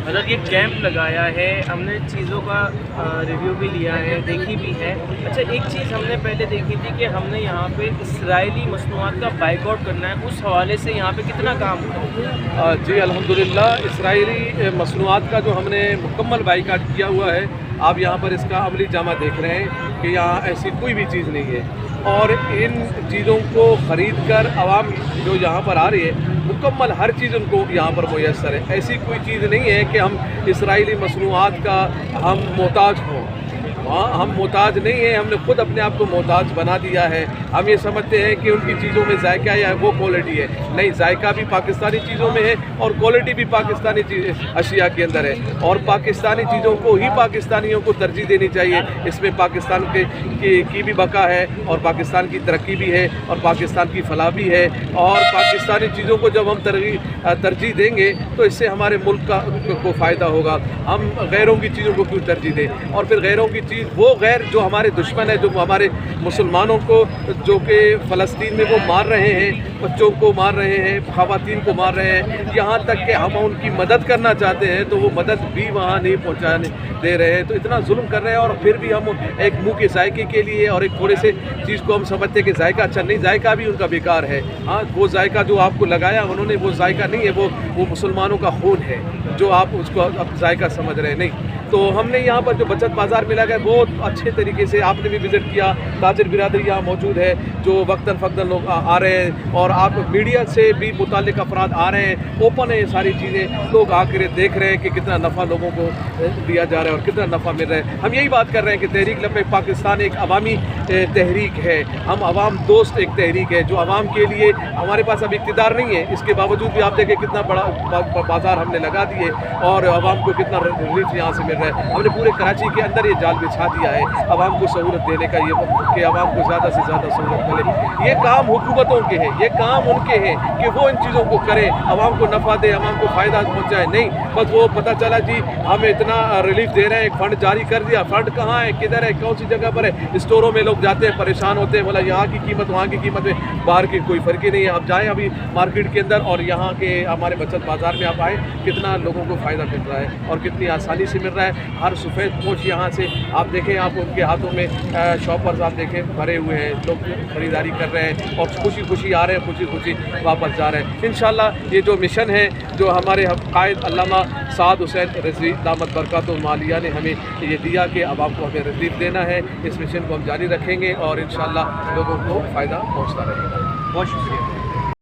حضرت یہ کیمپ لگایا ہے، ہم نے چیزوں کا ریویو بھی لیا ہے، دیکھی بھی ہے۔ اچھا ایک چیز ہم نے پہلے دیکھی تھی کہ ہم نے یہاں پہ اسرائیلی مصنوعات کا بائیک آؤٹ کرنا ہے، اس حوالے سے یہاں پہ کتنا کام ہوا؟ جی الحمدللہ، اسرائیلی مصنوعات کا جو ہم نے مکمل بائیکاٹ کیا ہوا ہے، آپ یہاں پر اس کا عملی جامہ دیکھ رہے ہیں کہ یہاں ایسی کوئی بھی چیز نہیں ہے، اور ان چیزوں کو خرید کر عوام جو یہاں پر آ رہی ہے مکمل ہر چیز ان کو یہاں پر میسر ہے۔ ایسی کوئی چیز نہیں ہے کہ ہم اسرائیلی مصنوعات کا ہم محتاج ہوں، ہاں ہم محتاج نہیں ہیں، ہم نے خود اپنے آپ کو محتاج بنا دیا ہے۔ ہم یہ سمجھتے ہیں کہ ان کی چیزوں میں ذائقہ یا وہ کوالٹی ہے، نہیں، ذائقہ بھی پاکستانی چیزوں میں ہے اور کوالٹی بھی پاکستانی اشیاء کے اندر ہے، اور پاکستانی چیزوں کو ہی پاکستانیوں کو ترجیح دینی چاہیے۔ اس میں پاکستان کی بھی بقا ہے، اور پاکستان کی ترقی بھی ہے، اور پاکستان کی فلاح بھی ہے، اور پاکستانی چیزوں کو جب ہم ترجیح دیں گے تو اس سے ہمارے ملک کو فائدہ ہوگا۔ ہم غیروں کی چیزوں کو کیوں ترجیح دیں؟ اور پھر غیروں کی چیز، وہ غیر جو ہمارے دشمن ہے، جو ہمارے مسلمانوں کو جو کہ فلسطین میں وہ مار رہے ہیں، بچوں کو مار رہے ہیں، خواتین کو مار رہے ہیں، یہاں تک کہ ہم ان کی مدد کرنا چاہتے ہیں تو وہ مدد بھی وہاں نہیں پہنچانے دے رہے ہیں، تو اتنا ظلم کر رہے ہیں، اور پھر بھی ہم ایک منہ کے ذائقے کے لیے اور ایک تھوڑے سے چیز کو ہم سمجھتے ہیں کہ ذائقہ اچھا نہیں، ذائقہ بھی ان کا بیکار ہے۔ ہاں وہ ذائقہ جو آپ کو لگایا انہوں نے، وہ ذائقہ نہیں ہے، وہ مسلمانوں کا خون ہے جو آپ اس کو اب ذائقہ سمجھ رہے ہیں، نہیں۔ تو ہم نے یہاں پر جو بچت بازار ملا گیا بہت اچھے طریقے سے، آپ نے بھی وزٹ کیا، تاجر برادری یہاں موجود ہے، جو وقتاً فوقتاً لوگ آ رہے ہیں، اور آپ میڈیا سے بھی متعلق افراد آ رہے ہیں، اوپن ہے یہ ساری چیزیں، لوگ آ کر دیکھ رہے ہیں کہ کتنا نفع لوگوں کو دیا جا رہا ہے اور کتنا نفع مل رہا ہے۔ ہم یہی بات کر رہے ہیں کہ تحریک لبیک پاکستان ایک عوامی تحریک ہے، ہم عوام دوست ایک تحریک ہے جو عوام کے لیے، ہمارے پاس اب اقتدار نہیں ہے، اس کے باوجود بھی آپ دیکھیں کتنا بڑا بازار ہم نے لگا دیے، اور عوام کو کتنا ریلیف یہاں سے مل رہا ہے۔ ہم نے پورے کراچی کے اندر یہ جال بچھا دیا ہے عوام کو سہولت دینے کا، یہ کہ عوام کو زیادہ سے زیادہ سہولت ملے۔ یہ کام حکومتوں کے ہیں، یہ کام ان کے ہیں کہ وہ ان چیزوں کو کریں، عوام کو نفع دے، عوام کو فائدہ پہنچائے، نہیں بس وہ پتہ چلا جی ہمیں اتنا ریلیف دے رہے ہیں، ایک فنڈ جاری کر دیا، فنڈ کہاں ہے، کدھر ہے، کون سی جگہ پر ہے؟ اسٹوروں میں لوگ جاتے ہیں، پریشان ہوتے ہیں، بولا یہاں کی قیمت وہاں کی قیمت میں باہر کی کوئی فرق ہی نہیں ہے۔ آپ جائیں ابھی مارکیٹ کے اندر اور یہاں کے ہمارے بچت بازار میں آپ آئیں، کتنا لوگوں کو فائدہ مل رہا ہے اور کتنی آسانی سے مل رہا ہے۔ ہر سفید پوش یہاں سے آپ دیکھیں، آپ ان کے ہاتھوں میں شاپرز آپ دیکھیں بھرے ہوئے ہیں، لوگ خریداری کر رہے ہیں اور خوشی خوشی آ رہے ہیں، خوشی خوشی واپس جا رہے ہیں۔ انشاءاللہ یہ جو مشن ہے جو ہمارے قائد علامہ سعد حسین رضوی دامت برکاتہ العالیہ نے ہمیں یہ دیا کہ عوام کو ہمیں ریلیف دینا ہے، اس مشن کو ہم جاری رکھیں گے اور انشاءاللہ لوگوں کو فائدہ پہنچتا رہے گا۔ بہت شکریہ۔